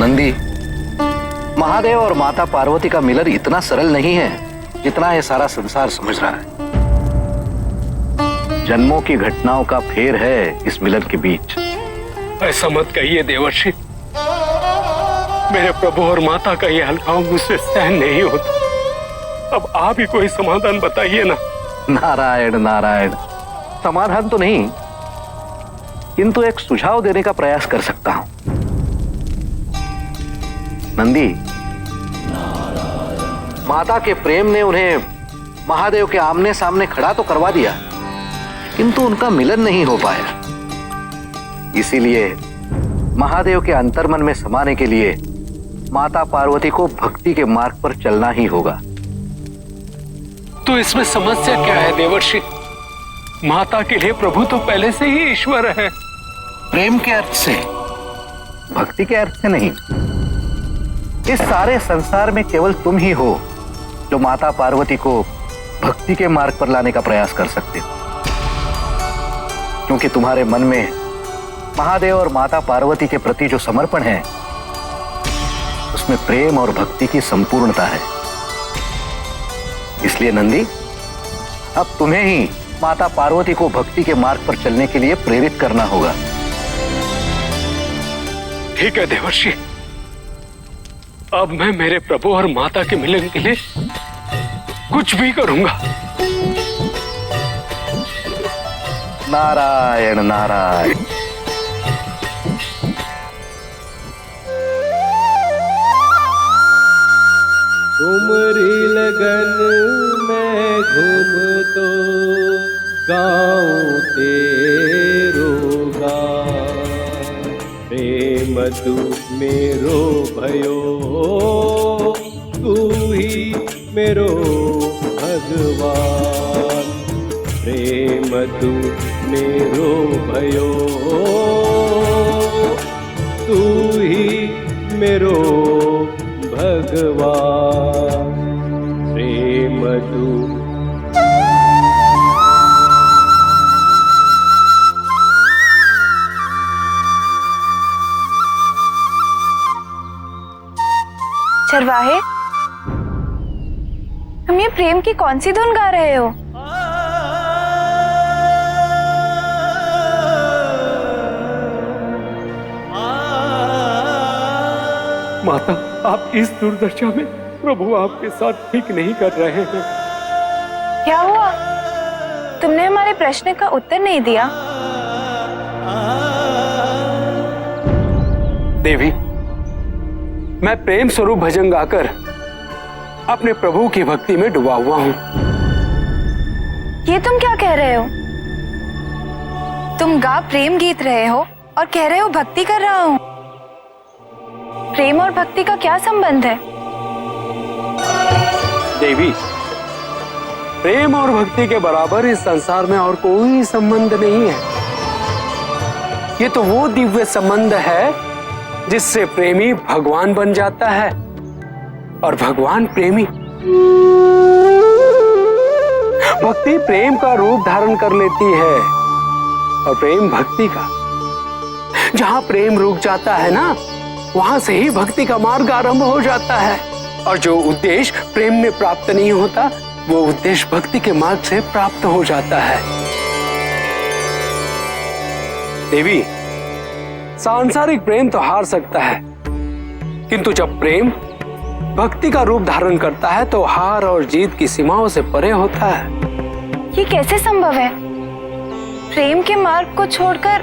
नंदी, महादेव और माता पार्वती का मिलन इतना सरल नहीं है जितना ये सारा संसार समझ रहा है। जन्मों की घटनाओं का फेर है इस मिलन के बीच। ऐसा मत कहिए देवर्षि, मेरे प्रभु और माता का ये हल्काव मुझसे सहन नहीं होता। अब आप ही कोई समाधान बताइए ना। नारायण नारायण, समाधान तो नहीं, किंतु एक सुझाव देने का प्रयास कर सकता हूं। नंदी, माता के प्रेम ने उन्हें महादेव के आमने सामने खड़ा तो करवा दिया, किंतु उनका मिलन नहीं हो पाया। इसीलिए महादेव के अंतर्मन में समाने के लिए माता पार्वती को भक्ति के मार्ग पर चलना ही होगा। तो इसमें समस्या क्या है देवर्षि? माता के लिए प्रभु तो पहले से ही ईश्वर है। प्रेम के अर्थ से, भक्ति के अर्थ से नहीं। इस सारे संसार में केवल तुम ही हो जो माता पार्वती को भक्ति के मार्ग पर लाने का प्रयास कर सकते हो, क्योंकि तुम्हारे मन में महादेव और माता पार्वती के प्रति जो समर्पण है उसमें प्रेम और भक्ति की संपूर्णता है। इसलिए नंदी, अब तुम्हें ही माता पार्वती को भक्ति के मार्ग पर चलने के लिए प्रेरित करना होगा। ठीक है देवर्षि, अब मैं मेरे प्रभु और माता के मिलन के लिए कुछ भी करूंगा। नारायण नारायण। उमरी लगन में घूम तो गाँव तेरो गान, प्रेम तू मेरो भयो, तू ही मेरो भगवान। प्रेम तू मेरो भयो, तू ही मेरो भगवान। प्रेम तू। चरवाहे, तुम ये प्रेम की कौन सी धुन गा रहे हो? माता, आप इस दुर्दशा में प्रभु आपके साथ ठीक नहीं कर रहे हैं। क्या हुआ? तुमने हमारे प्रश्न का उत्तर नहीं दिया। देवी, मैं प्रेम स्वरूप भजन गाकर अपने प्रभु की भक्ति में डूबा हुआ हूं। ये तुम क्या कह रहे हो? तुम गा प्रेम गीत रहे हो और कह रहे हो भक्ति कर रहा हूं। प्रेम और भक्ति का क्या संबंध है? देवी, प्रेम और भक्ति के बराबर इस संसार में और कोई संबंध नहीं है। ये तो वो दिव्य संबंध है जिससे प्रेमी भगवान बन जाता है और भगवान प्रेमी। भक्ति प्रेम का रूप धारण कर लेती है और प्रेम भक्ति का। जहां प्रेम रुक जाता है ना, वहां से ही भक्ति का मार्ग आरंभ हो जाता है। और जो उद्देश्य प्रेम में प्राप्त नहीं होता, वो उद्देश्य भक्ति के मार्ग से प्राप्त हो जाता है। देवी, सांसारिक प्रेम तो हार सकता है, किंतु जब प्रेम भक्ति का रूप धारण करता है तो हार और जीत की सीमाओं से परे होता है। ये कैसे संभव है? प्रेम के मार्ग को छोड़कर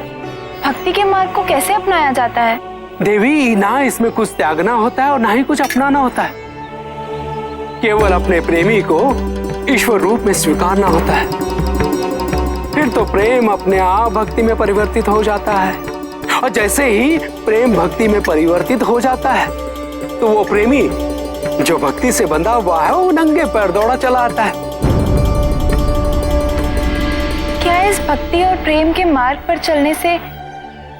भक्ति के मार्ग को कैसे अपनाया जाता है? देवी, ना इसमें कुछ त्यागना होता है और ना ही कुछ अपनाना होता है। केवल अपने प्रेमी को ईश्वर रूप में स्वीकारना होता है। फिर तो प्रेम अपने आप भक्ति में परिवर्तित हो जाता है। और जैसे ही प्रेम भक्ति में परिवर्तित हो जाता है तो वो प्रेमी जो भक्ति से बंधा हुआ है वो नंगे पैर दौड़ा चला आता है। क्या इस भक्ति और प्रेम के मार्ग पर चलने से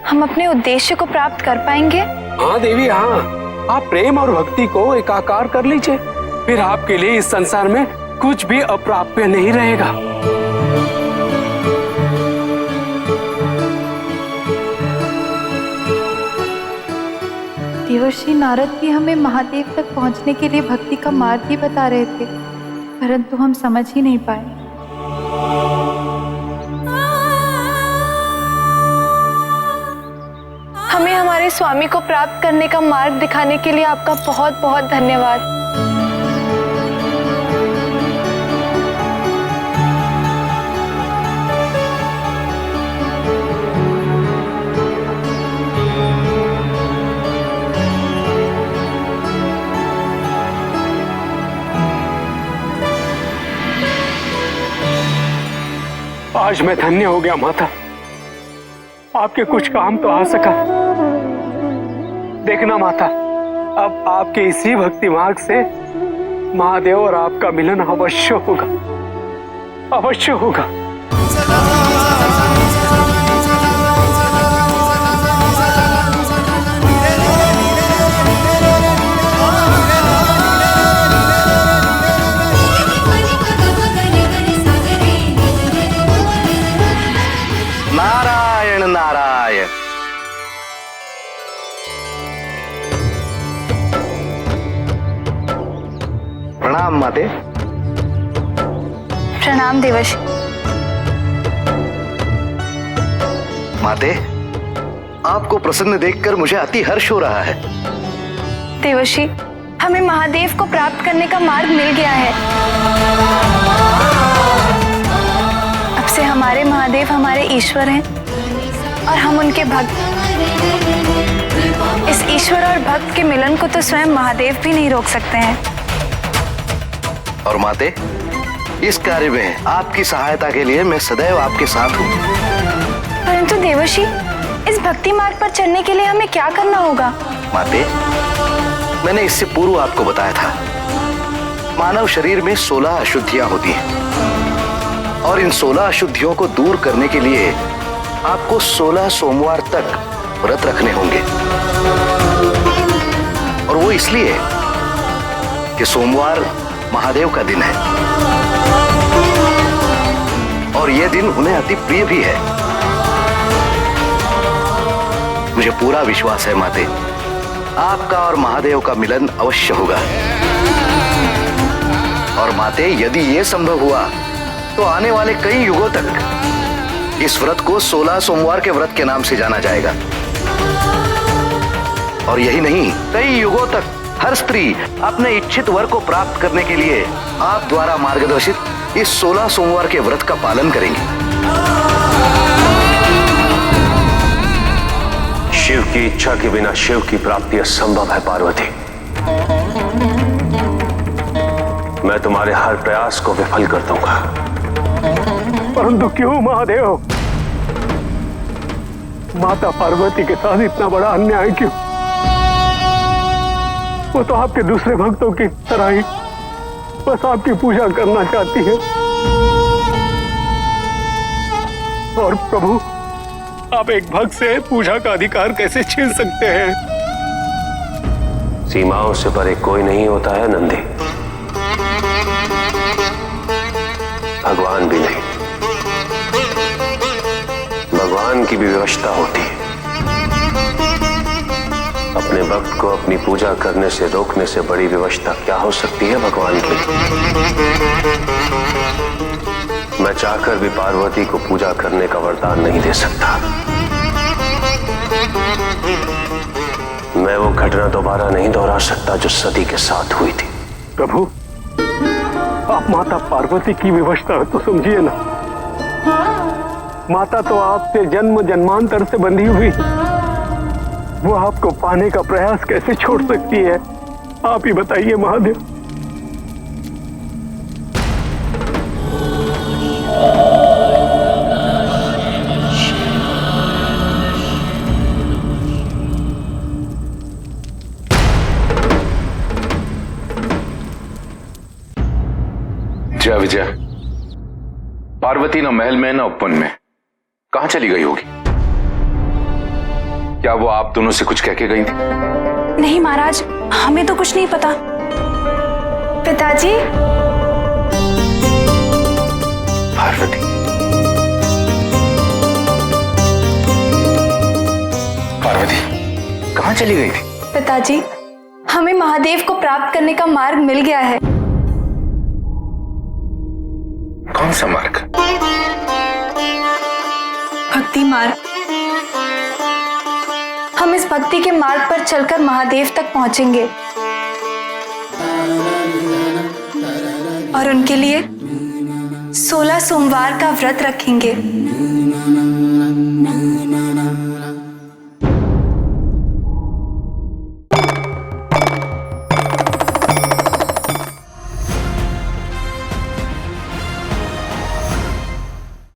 हम अपने उद्देश्य को प्राप्त कर पाएंगे? हाँ देवी, हाँ। आप प्रेम और भक्ति को एकाकार कर लीजिए, फिर आपके लिए इस संसार में कुछ भी अप्राप्य नहीं रहेगा। देवर्षि नारद भी हमें महादेव तक पहुंचने के लिए भक्ति का मार्ग ही बता रहे थे, परंतु हम समझ ही नहीं पाए। हमें हमारे स्वामी को प्राप्त करने का मार्ग दिखाने के लिए आपका बहुत बहुत धन्यवाद। आज मैं धन्य हो गया माता, आपके कुछ काम तो आ सका। देखना माता, अब आपके इसी भक्ति मार्ग से महादेव और आपका मिलन अवश्य होगा, अवश्य होगा। नारायण नारायण। प्रणाम माते। प्रणाम देवर्षि। माते, आपको प्रसन्न देखकर मुझे अति हर्ष हो रहा है। देवर्षि, हमें महादेव को प्राप्त करने का मार्ग मिल गया है। अब से हमारे महादेव हमारे ईश्वर हैं और हम उनके भक्त। इस ईश्वर और भक्त के मिलन को तो स्वयं महादेव भी नहीं रोक सकते हैं। और माते, इस कार्य में आपकी सहायता के लिए मैं सदैव आपके साथ हूँ। परंतु देवर्षि, इस भक्ति मार्ग पर चलने के लिए हमें क्या करना होगा? माते, मैंने इससे पूर्व आपको बताया था, मानव शरीर में 16 अशुद्धियां होती हैं और इन 16 अशुद्धियों को दूर करने के लिए आपको 16 सोमवार तक व्रत रखने होंगे। और वो इसलिए कि सोमवार महादेव का दिन है और यह दिन उन्हें अति प्रिय भी है। मुझे पूरा विश्वास है माते, आपका और महादेव का मिलन अवश्य होगा। और माते, यदि ये संभव हुआ तो आने वाले कई युगों तक इस व्रत को 16 सोमवार के व्रत के नाम से जाना जाएगा। और यही नहीं, कई युगों तक हर स्त्री अपने इच्छित वर को प्राप्त करने के लिए आप द्वारा मार्गदर्शित इस 16 सोमवार के व्रत का पालन करेंगे। शिव की इच्छा के बिना शिव की प्राप्ति असंभव है पार्वती। मैं तुम्हारे हर प्रयास को विफल कर दूंगा। परंतु क्यों महादेव? माता पार्वती के साथ इतना बड़ा अन्याय क्यों? वो तो आपके दूसरे भक्तों की तरह ही बस आपकी पूजा करना चाहती है। और प्रभु, आप एक भक्त से पूजा का अधिकार कैसे छीन सकते हैं? सीमाओं से परे कोई नहीं होता है नंदी, भगवान भी नहीं। भगवान की भी व्यवस्था होती है। अपने भक्त को अपनी पूजा करने से रोकने से बड़ी व्यवस्था क्या हो सकती है भगवान की? मैं चाहकर भी पार्वती को पूजा करने का वरदान नहीं दे सकता। मैं वो घटना दोबारा नहीं दोहरा सकता जो सती के साथ हुई थी। प्रभु, आप माता पार्वती की विवशता तो समझिए ना। माता तो आपसे जन्म जन्मांतर से बंधी हुई, वो आपको पाने का प्रयास कैसे छोड़ सकती है? आप ही बताइए महादेव। जय विजय। पार्वती न महल में न उपवन में, कहां चली गई होगी? क्या वो आप दोनों से कुछ कह के गई थी? नहीं महाराज, हमें तो कुछ नहीं पता। पिताजी। पार्वती, पार्वती कहां चली गई थी? पिताजी, हमें महादेव को प्राप्त करने का मार्ग मिल गया है। कौन सा मार्ग? भक्ति मार्ग। हम इस भक्ति के मार्ग पर चलकर महादेव तक पहुंचेंगे और उनके लिए 16 सोमवार का व्रत रखेंगे।